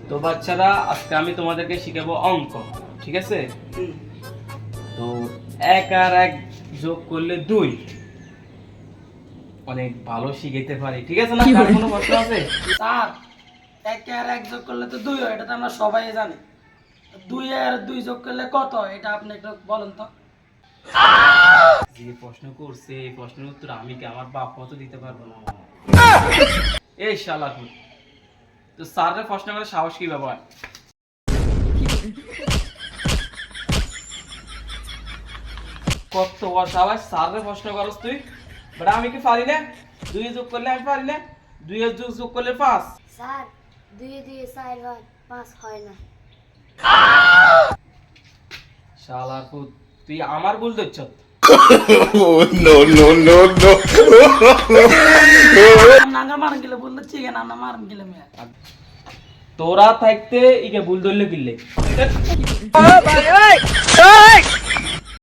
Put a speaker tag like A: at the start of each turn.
A: তো বাচ্চারা আজকে আমি তোমাদেরকে শিখাবো অঙ্ক, ঠিক আছে? তো 1 আর 1 যোগ করলে 2, অনেক ভালো শিখাইতে পারি, ঠিক আছে না? কার কোনো প্রশ্ন আছে?
B: স্যার, 1 আর 1 যোগ করলে তো 2 হয়, এটা তো আমরা সবাই জানি। 2 আর 2 যোগ করলে কত হয় এটা আপনি একটু বলেন তো।
A: যে প্রশ্ন করছে এই প্রশ্নের উত্তর আমি কি আমার বাপ মতো দিতে পারবো না। এই শালা তুই, তো স্যারের প্রশ্ন করে সাহস কি ব্যাপার? কত বড় সাহস স্যারের প্রশ্ন করছ তুই? বাট আমি কি পারি না? 2 যোগ করলে আমি পারি না? 2 এর যোগ করলে 5।
C: স্যার 2 2 4 হয় 5 হয় না।
A: শালা তুই আমার ভুল ধরছ।
D: No, no, no, no.
B: Nanga মারন গেলে বললে চিকেন আমরা মারন গেলে মেয়ে।
A: তোরা থাকতে ইকে ভুল ধরলে কিনলে